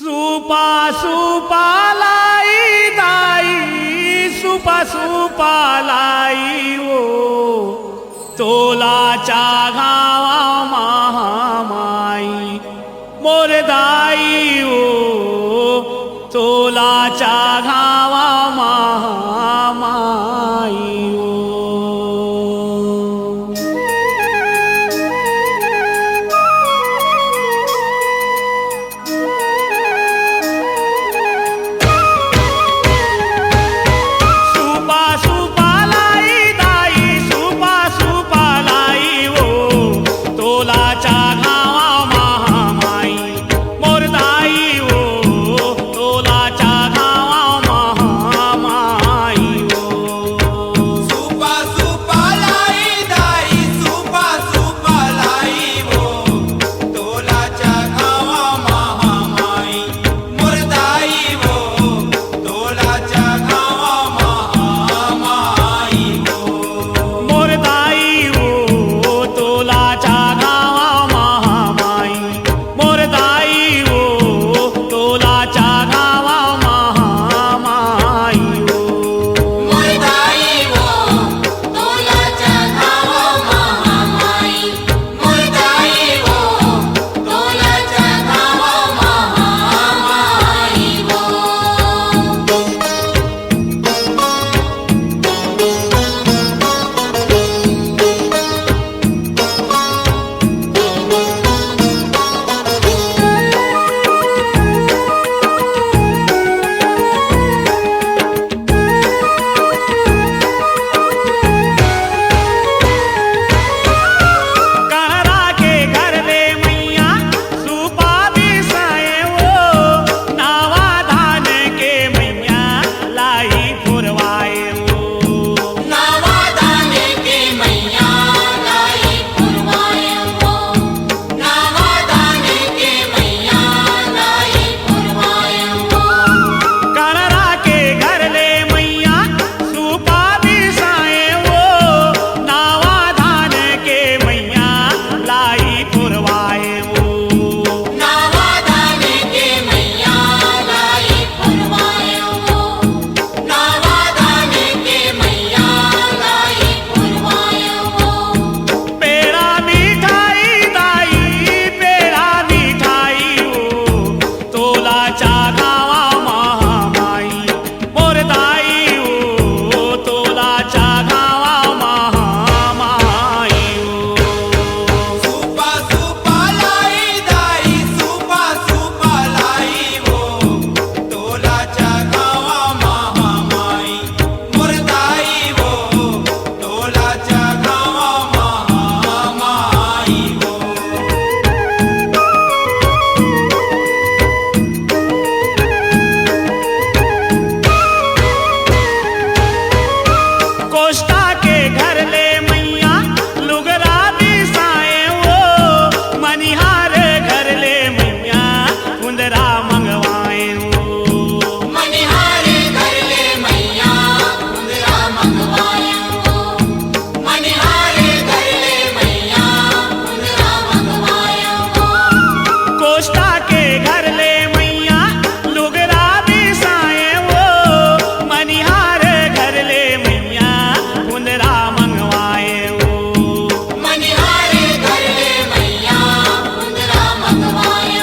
सुपा सुपा लाई दाई सुपा सुपा लाई ओ तोलाच्या गावा महामाई मोर दाई ओ तोलाच्या गावा महामाई ओ मनिहारे घर ले मैया उंदरा मंगवाया।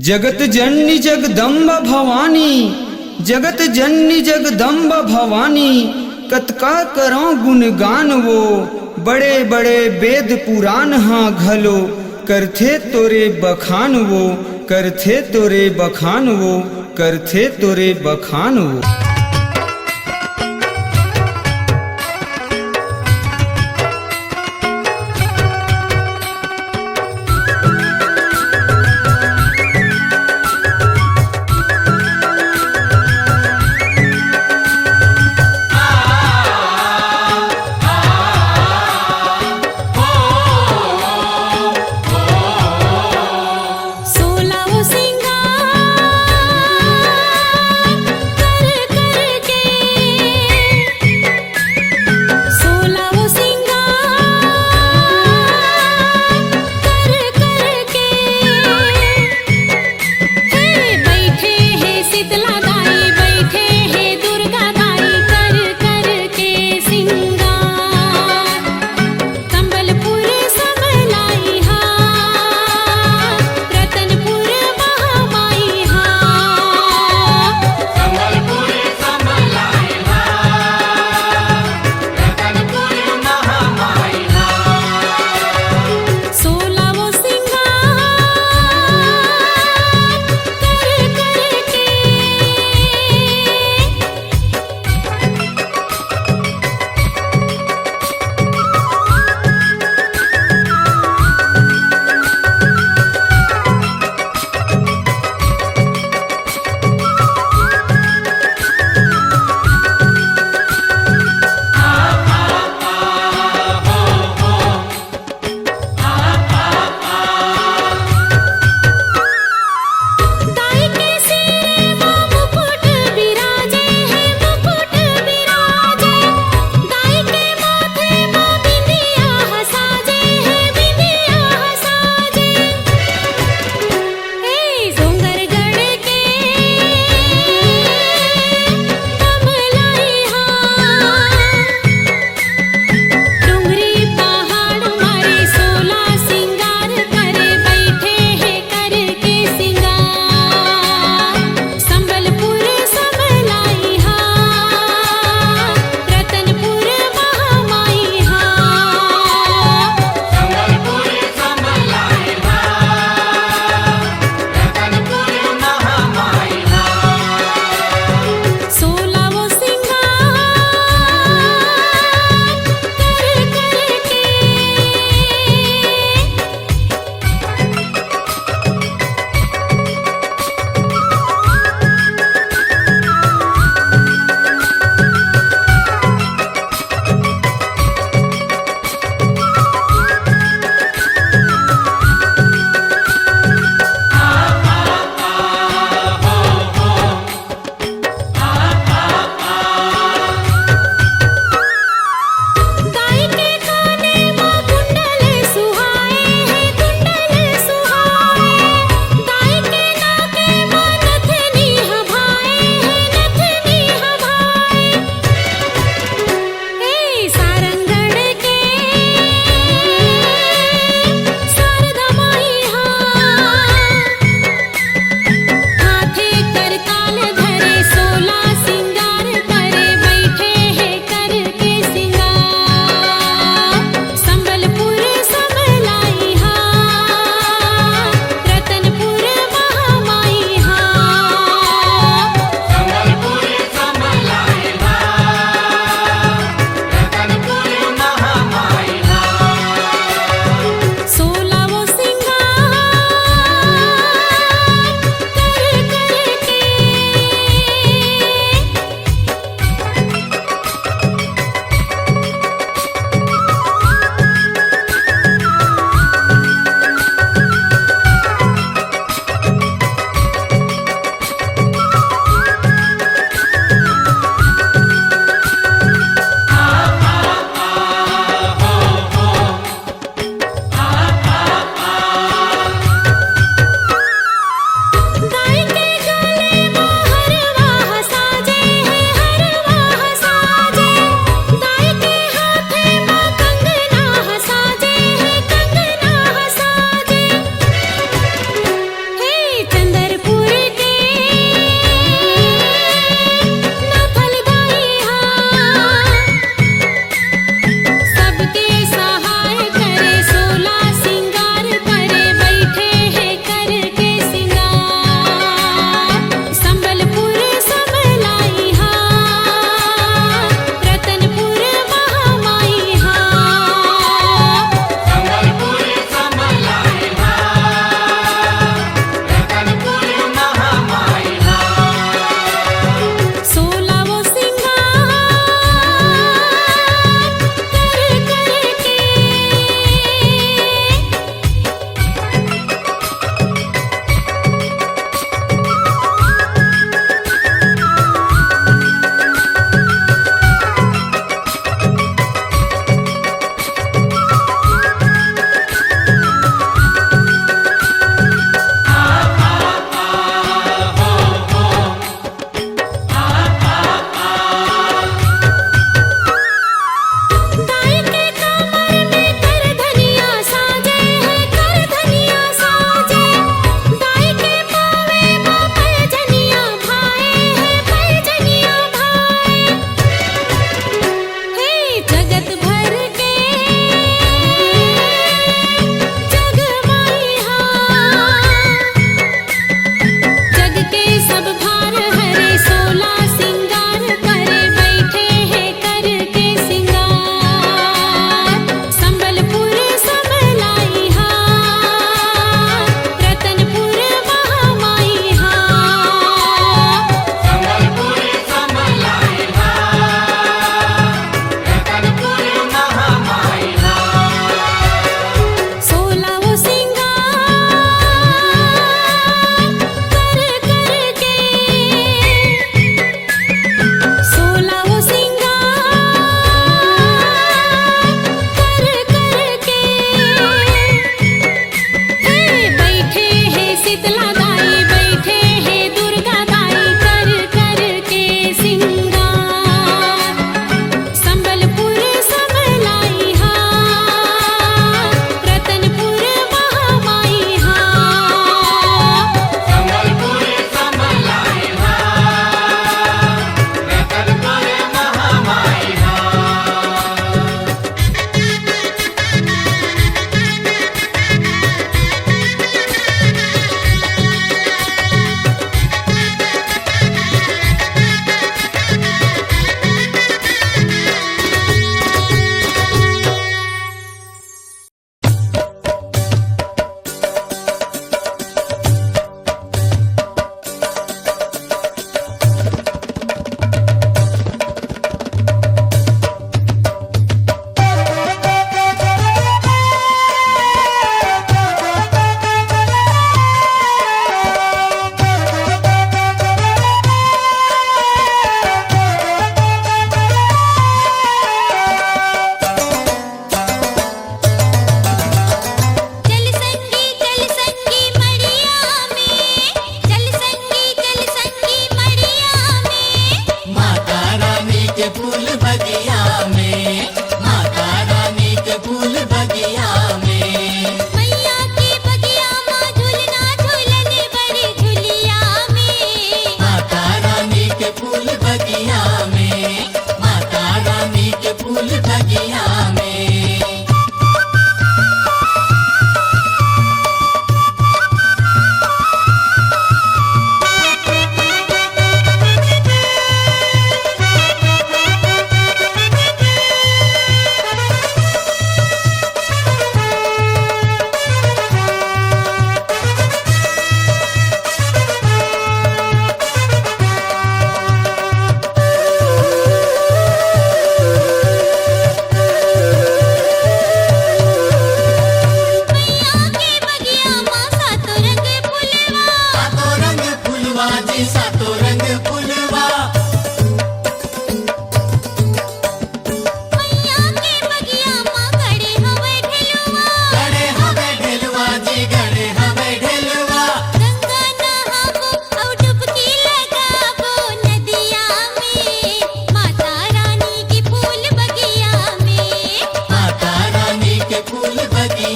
जगत जननी जगदम्ब भवानी, जगत जननी जगदम्ब भवानी, कतका करो गुणगान वो, बड़े बड़े वेद पुराण हाँ घलो, करथे तोरे बखान वो, करथे तोरे बखान वो, करथे तोरे बखान वो। सोलाओ सिंगार कर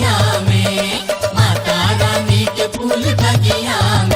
बगिया में, माता रानी के फूल बगिया में।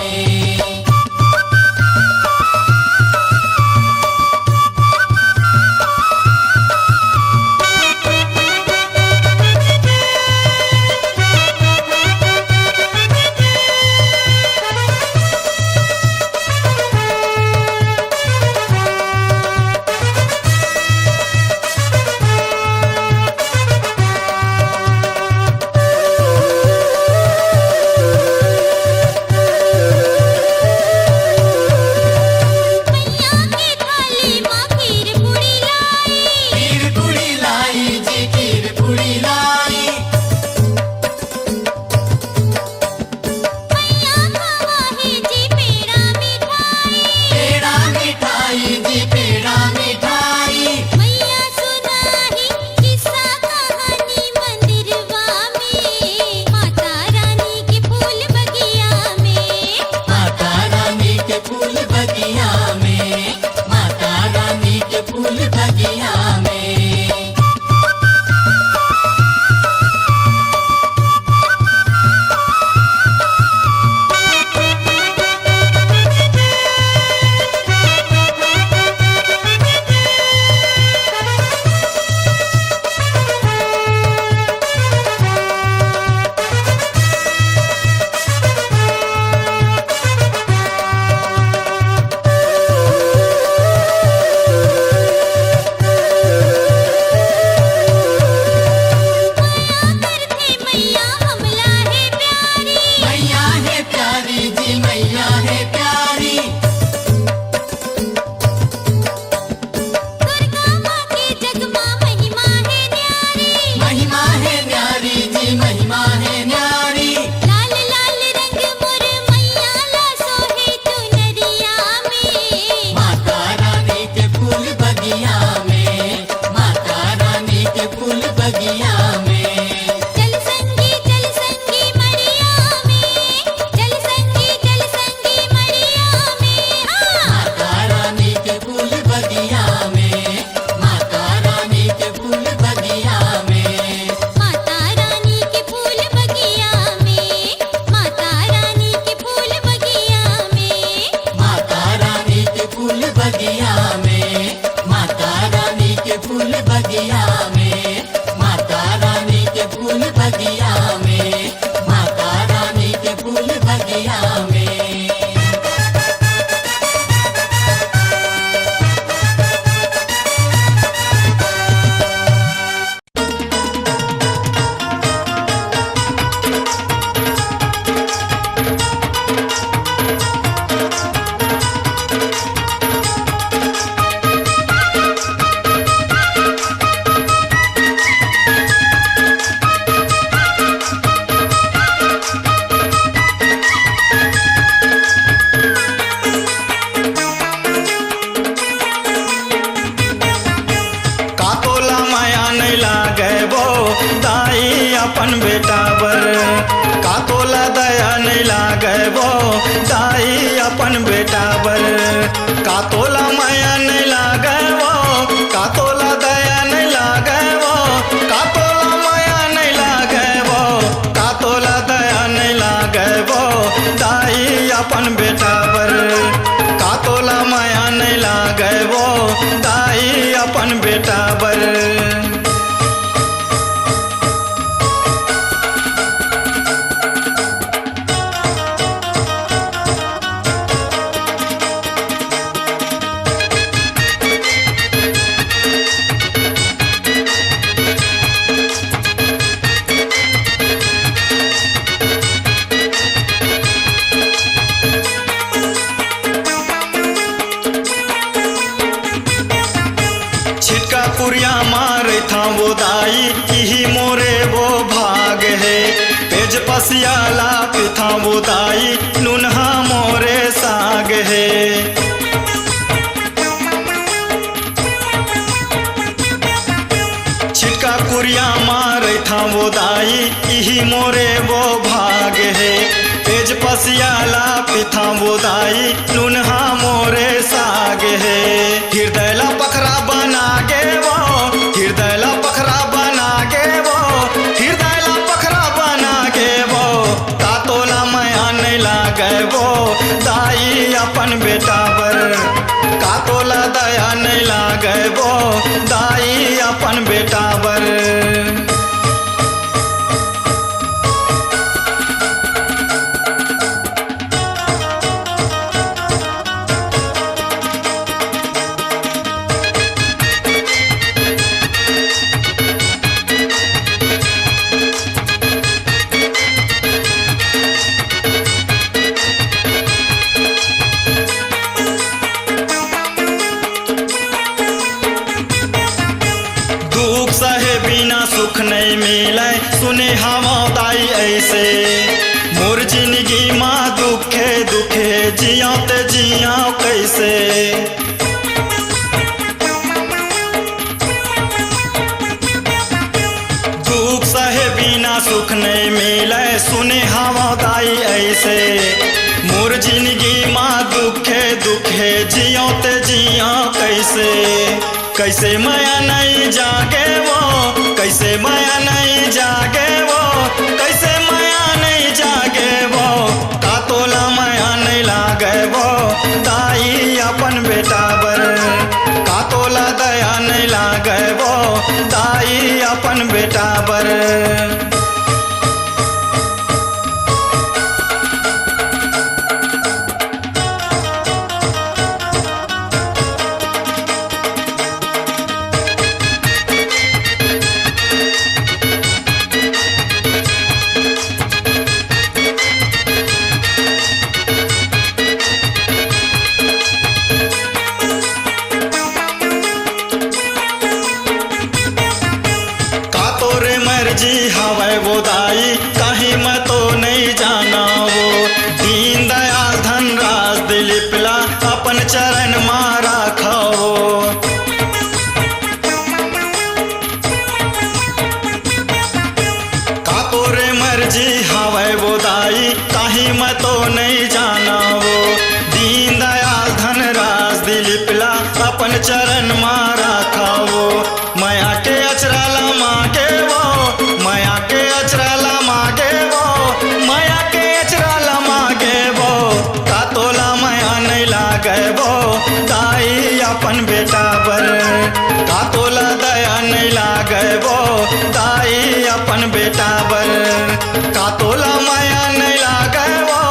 अपन बेटा बर का तोला दया नहीं लागे वो दाई अपन बेटा बर का तोला माया नहीं लागे वो का तोला दया नहीं लागे वो का तोला माया नहीं लागे वो का तोला दया नहीं लागे वो दाई अपन बेटा बर का तोला माया नहीं लागे वो दाई अपन बेटा बर। पुरिया मारे था वो दाई यही मोरे वो भाग है पेज पसियाला पे था वो दाई नुनहा मोरे साग है। छिटका कुरिया मारे था वो दाई यही मोरे वो भाग है पेज पसियाला पे था वो दाई नुनहा मोरे साग है। हृदय ला पखरा बना गे वो हृदय ला पखरा बना गे वो हृदय ला पखरा दाई ऐसे मोर जिंदगी माँ दुखे दुखे जिया ते जिया कैसे। दुख सहे बिना सुख नहीं मिले सुने हवा दाई ऐसे मोर जिंदगी माँ दुखे दुखे जियो ते जिया कैसे। कैसे माया नहीं जागे वो कैसे माया नहीं जागे वो कैसे माया नहीं जागे वो का तोला माया नहीं लागे वो दाई अपन बेटा बर का तोला दया नहीं लागे वो दाई अपन बेटा बर। जी हवे वो दाई कहीं मैं तो नहीं जाना वो दीन दयाल धनराज दिलीप ला अपन चरण मारा खाओ। का तोरे मर्जी हवे वो दाई कहीं मैं तो नहीं जाना वो दीन दयाल धनराज दिलीप ला अपन चरण मारा खाओ। माया के अचरा ला मांगे वो माया के अचरा ला मांगे वो माया के अचरा ला मांगे वो का तोला माया नहीं लागे वो दाई अपन बेटा बर का तोला दया नहीं लागे वो दाई अपन बेटा बर का तोला माया नहीं लागे वो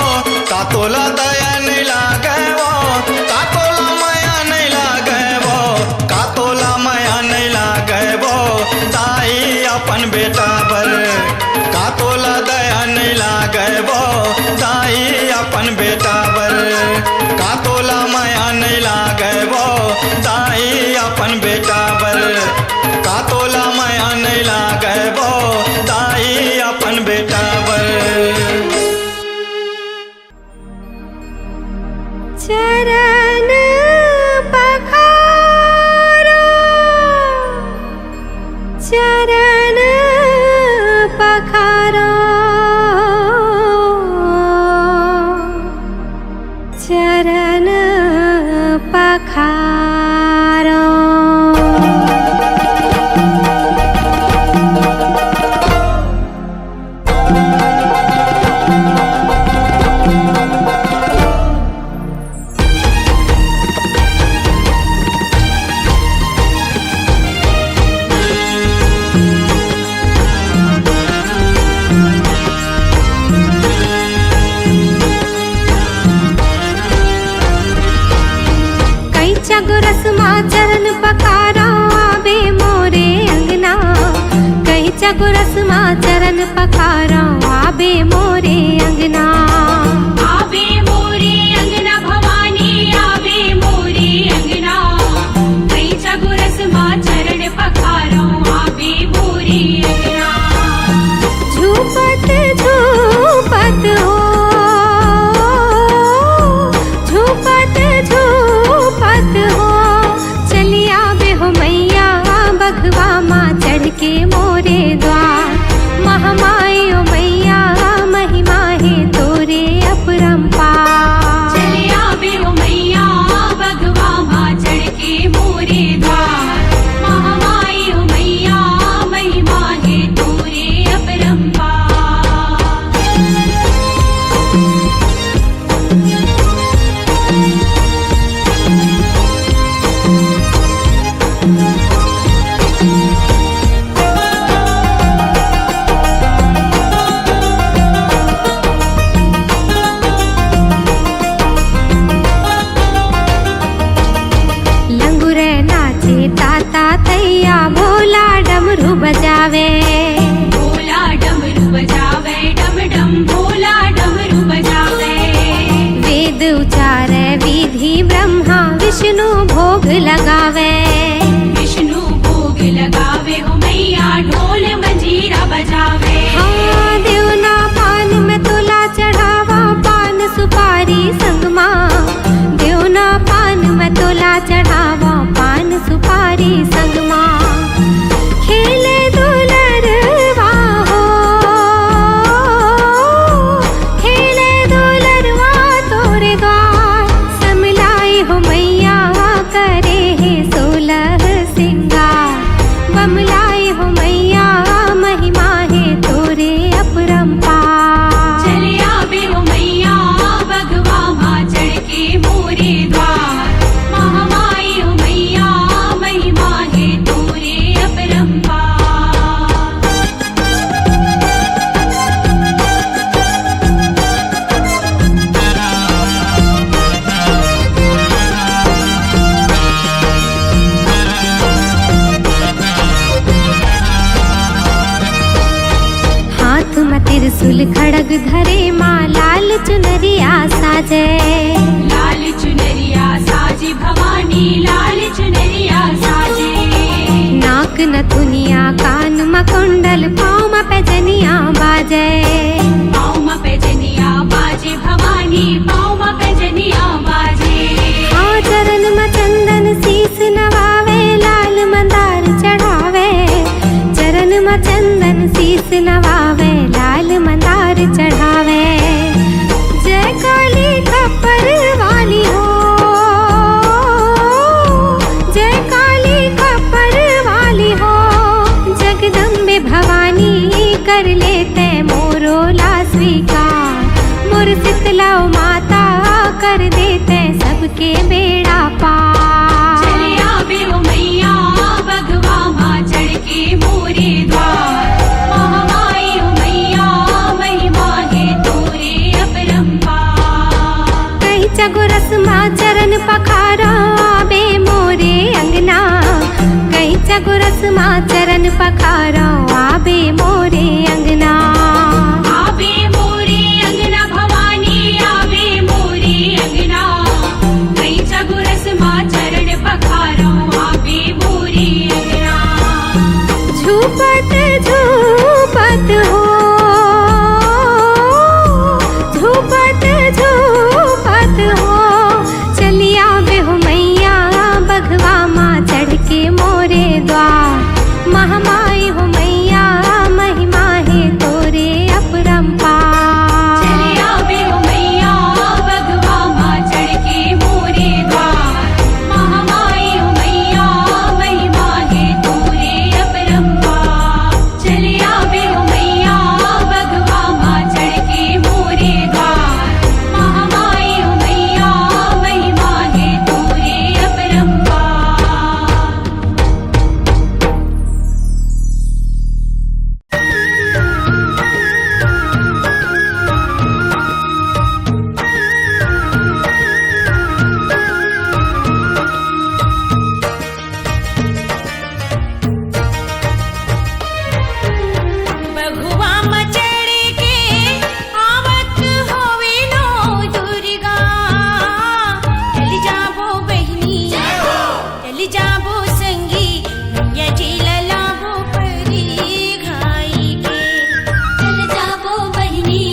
का तोला दया नहीं लागे वो का तोला माया नहीं लागे वो का तोला माया नहीं लागे वो दाई अपन बेटा बर का तोला दया नहीं लागे वो दाई अपन बेटा बर का तोला माया नहीं लागे वो दाई अपन बेटा बर का तोला माया नहीं लागे वो दाई अपन बेटा बर। चरण पखारो चरण पखारो चरण पखारो। चरण पखारो आबे मोरे अंगना कहीं चगुरस माँ चरण पखारो आबे मोरे अंगना आबे मोरे अंगना भवानी आबे मोरे अंगना कहीं चगुरस माँ चरण पखारो आबे मोरे अंगना। झूपत झूपत हो झूपत झूपत हो चलिया बे हो मैया बघवा माँ चढ़ के मोरे द्वार महामाई ओ मैया महिमा है तोरे अपरंपार। चलिया बे हो मैया बघवा माँ चढ़ के मोरे द्वार महामाई ओ मैया महिमा है तोरे अपरंपार। त्रिशूल खड़ग धरे माँ लाल चुनरिया साजे। लाल चुनरिया साजे भवानी लाल चुनरिया साजे। नाक नथुनिया कान मकुंडल पाँव में पैजनिया बाजे। पाँव में पैजनिया बाजे भवानी पाँव में पैजनिया बाजे। हाँ चरण में चंदन शीस नवावे लाल मंदार चढ़ावे। चरण में चंदन शीस नवावे लाल मंदार चढ़ावे। जय काली खप्पर वाली हो, जय काली खप्पर वाली हो। जगदम्बे भवानी कर लेते मोरो ला स्वीकार। मोर शीतला माता कर देते सबके बेड़ा पार। चले आवे ओ मैया बघवा माँ चढ़ के मोरे द्वार। महामाई ओ मैया महिमा है तोरे अपरंपार। कहीं चगुरस माँ चरण पखारा आबे मोरे अंगना। कहीं चगुरस माँ चरण पखारा आबे मोरे अंगना। आवे मोरे अंगना भवानी आवे मोरे अंगना। कई चगुरस माँ चरण पखारो आवे मोरे अंगना। झूपत झूपत हो, झूपत झूपत हो। चलिया बेहो मैया बघवा माँ चढ़ के मोरे द्वार। महामाई हो मैया महिमा है तोरे अपरंपार। चले आवे ओ मैया बघवा माँ चढ़ के मोरे द्वार। महामाई ओ मैया महिमा है तोरे अपरंपार। चले आवे ओ मैया बघवा माँ चढ़ के मोरे द्वार। महामाई ओ मैया महिमा है तोरे अपरंपार। बघुआ मचड़ी के आवत होवे नो दुर्गा। चली जाबो बहिनी चली जाबो संगी मैया जी ललाबो परी घाई के। चल जाबो बहिनी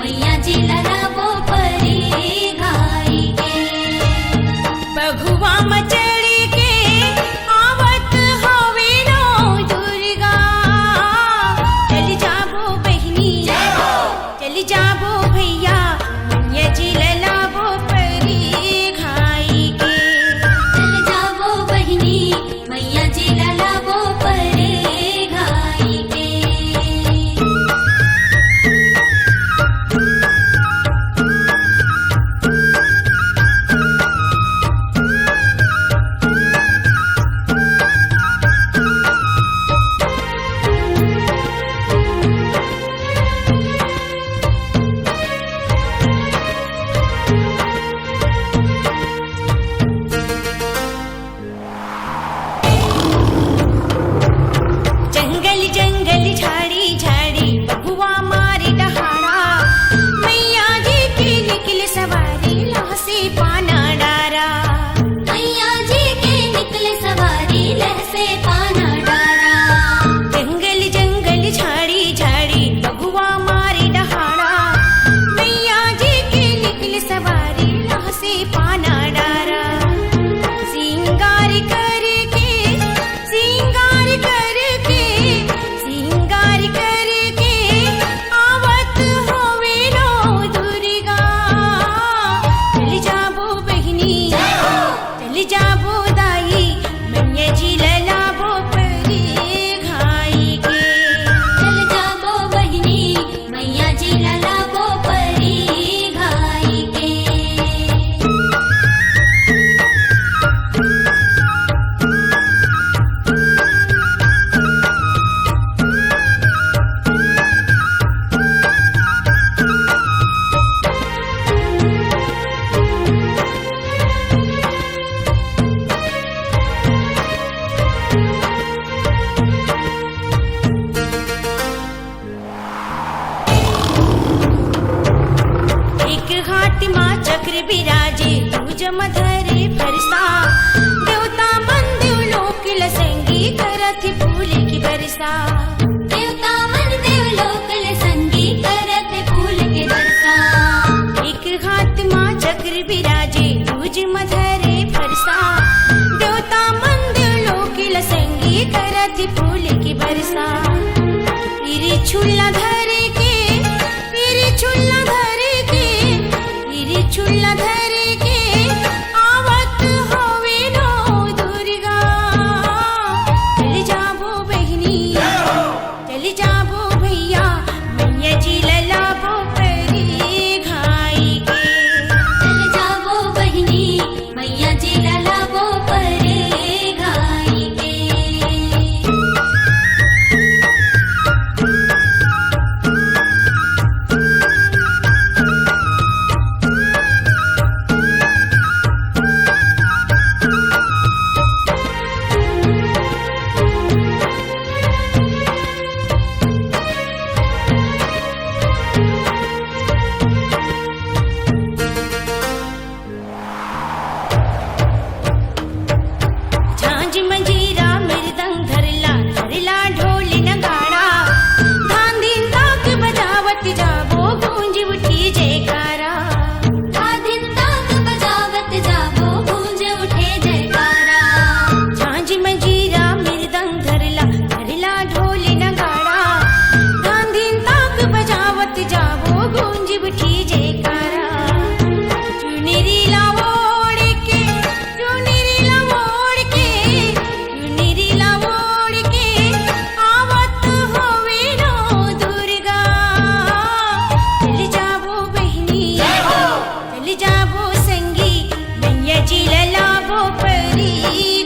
मैया जी ललाबो परी घाई के। बघुआ मचड़ी के आवत होवे नो दुर्गा। चली जाबो बहिनी चली जाबो भैया मैया जी ललाबो परी घाई के। चल जाबो बहिनी मैया जी ललाबो परी घाई के। चक्र बिराजे तुझ मधरे फरसा देवता मन देवलोक लसंगी करत फूल की बरसा देवता मन देवलोक लसंगी करत फूल के बरसा एक हाथ माँ चक्र बिराजे तुझ मधरे फरसा देवता मन देवलोक लसंगी करत फूल की बरसा तेरी छुल्ला धरे के तेरी छुल्ला धरे के तेरी छुल्ला धरे के आवत होवे नो दुर्गा चल जाबो बहिनी चल जाबो भैया मैया जी ललाबो परी घाई के चल जाबो बहिनी मैया जी ललाबो परे घाई के झांझ मंजीरा मृदंग धरला धरला ढोल नगाड़ा धान दिन ताक बजावत जाबो गूंज उठी जयकारा दिन ताक बजावत जाबो गूंज उठे जयकारा झांझ मंजीरा मृदंग धरला धरला ढोल नगाड़ा धान दिन ताक बजावत जाबो गूंज उठी जयकारा चुनरी लावोड़ के चुनरी लावोड़ के चुनरी लावोड़ के आवत होवे नो दुर्गा चल जाबो बहिनी चल जाबो संगी मैया जी ललाबो परी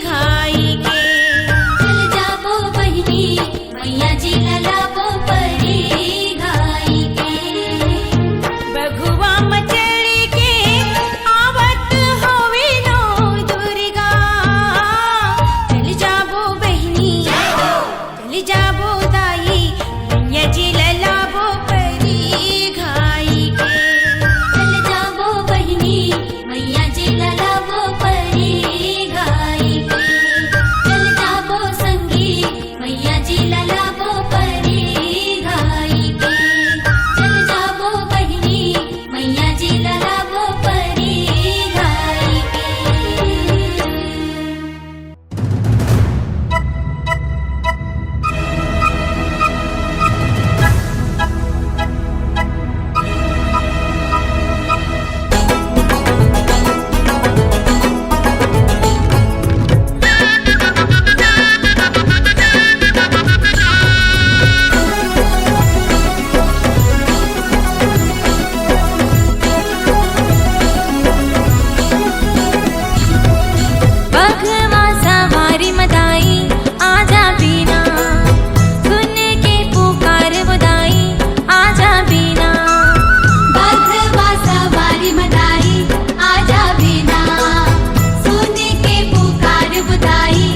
घाई के चल जाबो बहिनी मैया जी ललाबो परे घाई के बघुआ मचड़ी के आवत होवे नो दुर्गा चल जाबो बहिनी चल जाबो दाई मैया जी ललाबो परी घाई के चल जाबो बहिनी मैया जी ललाबो परे घाई के चल जाबो संगी मैया जी ललाबो परे घाई के चल जाबो बहिनी मैया जी ललाबो परे घाई के बघवा सवारी मदाई आजा बीना सुन के पुकार बुदाई आजा बीना बघवा सवारी मदाई आजा बिना सुन के पुकार बुदाई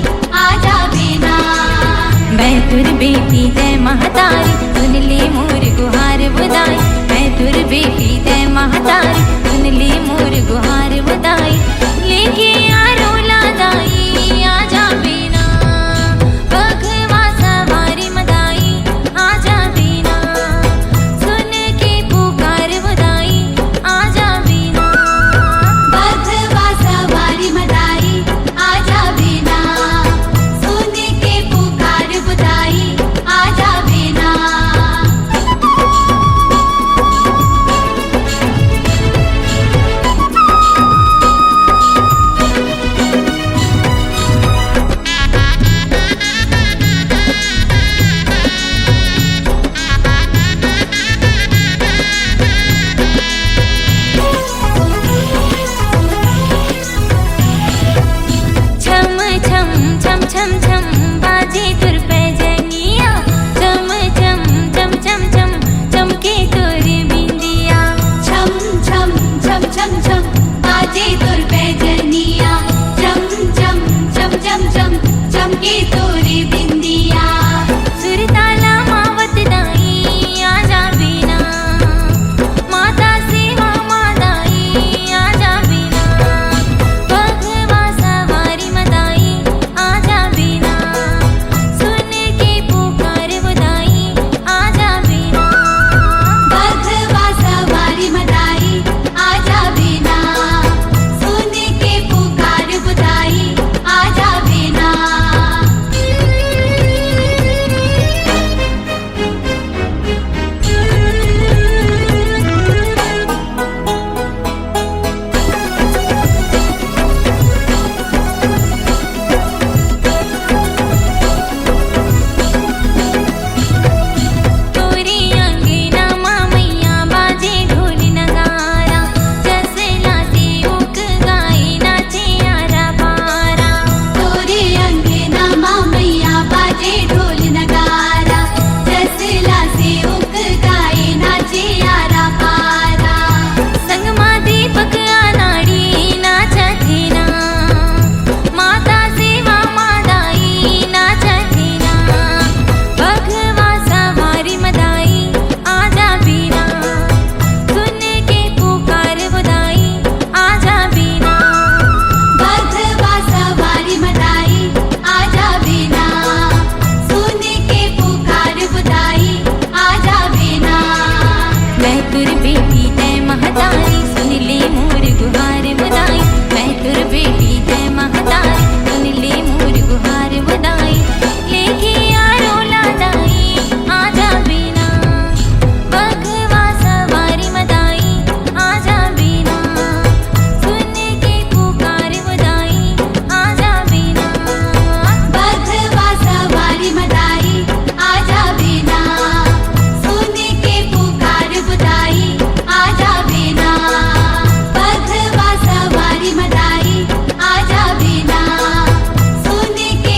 आजा बिना मैं तुर बेटी दे महतारी सुन ले मोर गुहार बुदाई मैं तुर बेटी दे महतारी सुन ले मोर गुहार बुदाई लेके आरो लादाई आजा बीना बघवा सवारी मदाई आजा बीना सुन के पुकार बुदाई आजा बीना बघवा सवारी मदाई आजा बिना सुन के पुकार बुदाई आजा बिना तुर बेटी जय महतारी सुन ले मोर गुहार बधाई मैं तुर बेटी जय महतारी सुन ले मोर गुहार बधाई लेके यारो लादाई आजा बिना बघवा सवारी मदाई आजा बिना सुन के पुकार बधाई आजा बिना बघवा सवारी मदाई आजा बिना सुन के पुकार बुदाई आजा बिना बघवा सवारी मदाई आजा बिना सुन के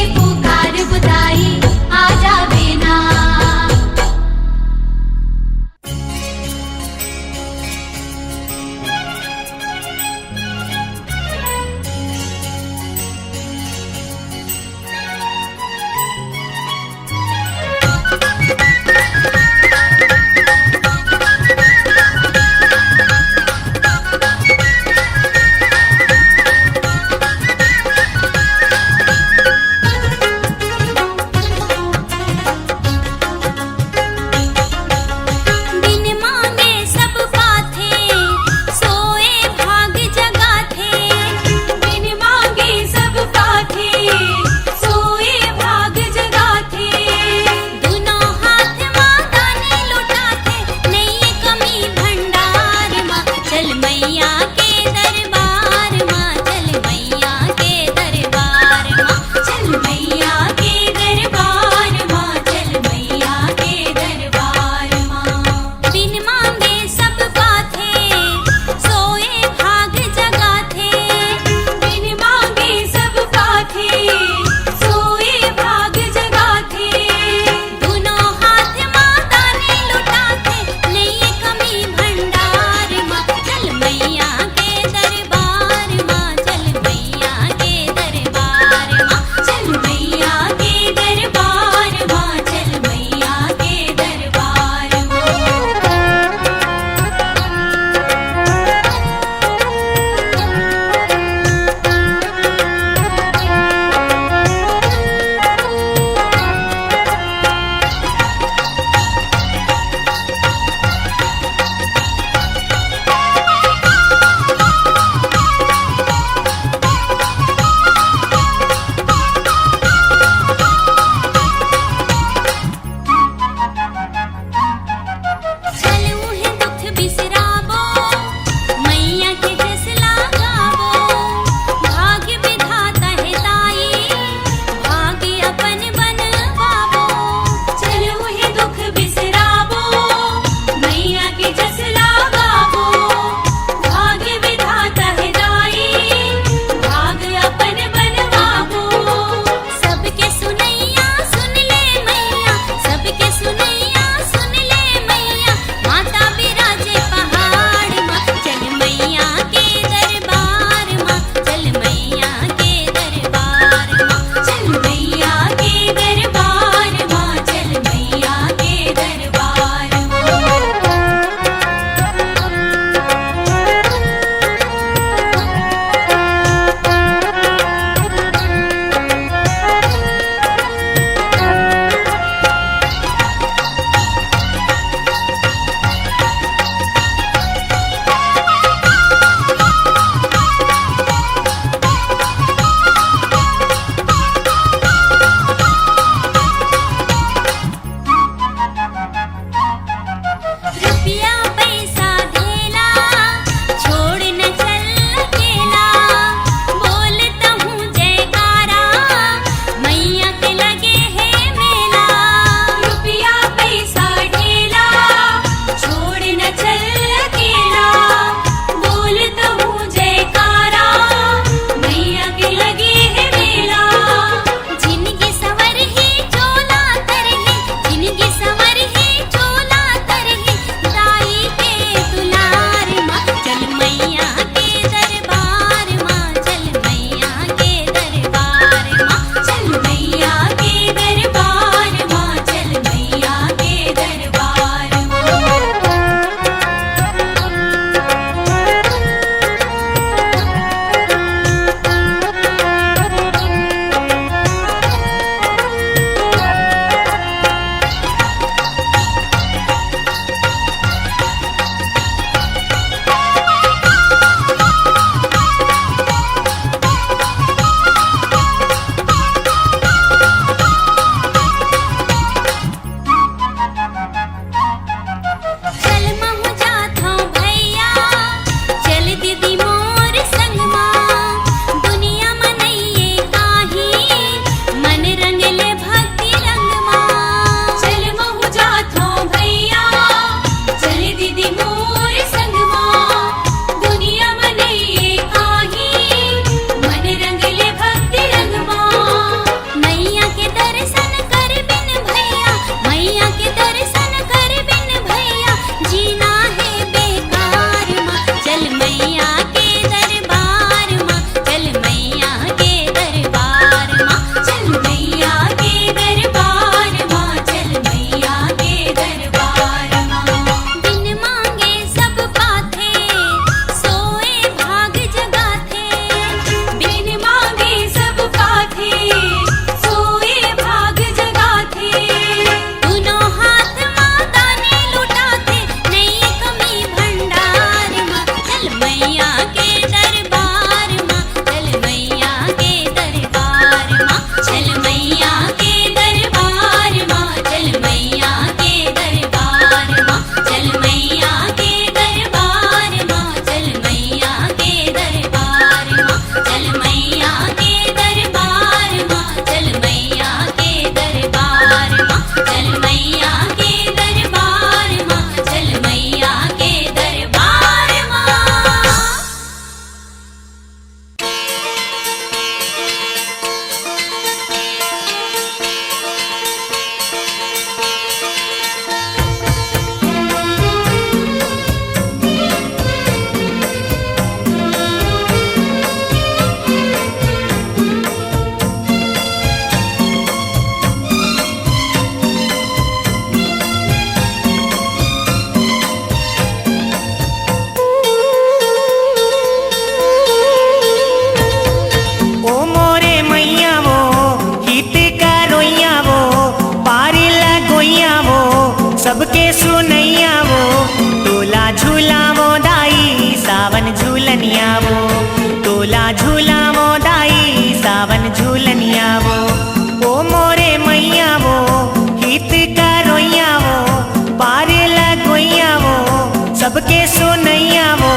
सबके सुनैया वो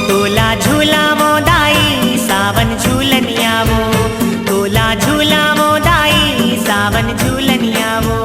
तोला झूला मोदाई सावन झूलनिया वो तोला झूला मोदाई सावन झूलनिया वो।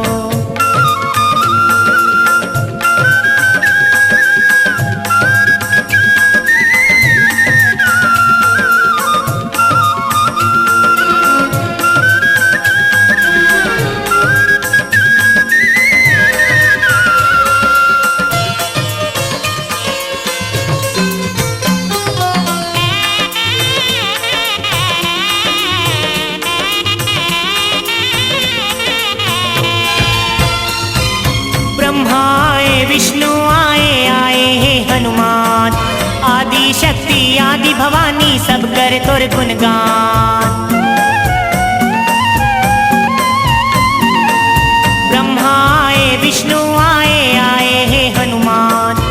ब्रह्मा आए विष्णु आए आए हे हनुमान आदि शक्ति आदि भवानी सब कर तोर गुणगान। ब्रह्मा आए विष्णु आए आए हे हनुमान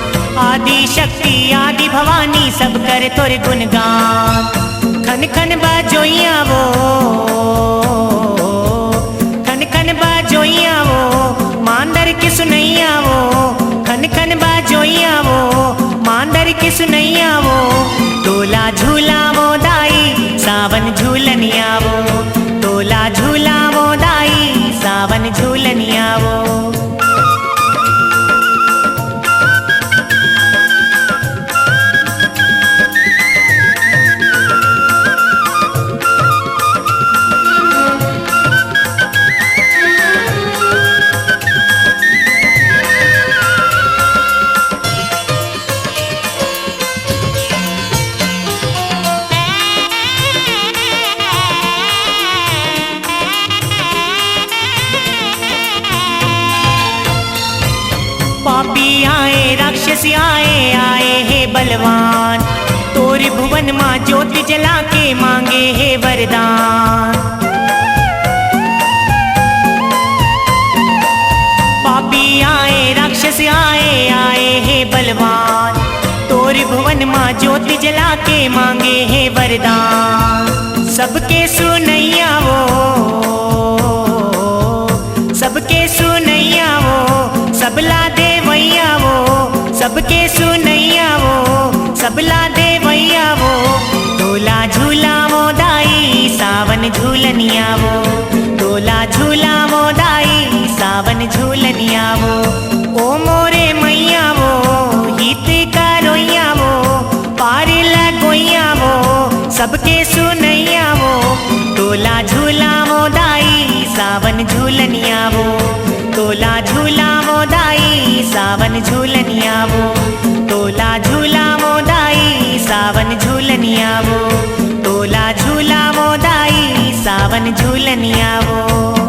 आदि शक्ति आदि भवानी सब कर तोर गुणगान। खन खन बाजोइया वो खन खन बाजोइया वो मांदर की सुनैया वो खन खन बाजोइया वो मांदर की सुनैया वो तोला झूला मोदाई सावन झूलनिया वो तोला झूला मोदाई सावन झूलनिया वो। पापी आए राक्षसी आए आए हे बलवान तोर भुवन माँ ज्योति जला के मांगे हे वरदान। पापी आए राक्षसी आए आए हे बलवान तोर भुवन माँ ज्योति जला के मांगे हे वरदान। सबके सुनैया वो सबके सुनैया वो सबला देवैया वो सबके सुनैया वो सबला देवैया वो तोला झूला मोदाई सावन झूलनिया वो तोला झूला मोदाई सावन झूलनिया वो। ओ मोरे मैया वो हित का रोइया वो पार लगोइया वो सबके सुनैया वो तोला झूला मोदाई सावन झूलनिया वो तोला झूला मोदाई सावन झूलनिया वो तोला झूला मोदाई सावन झूलनिया वो तोला झूला मोदाई सावन झूलनिया वो।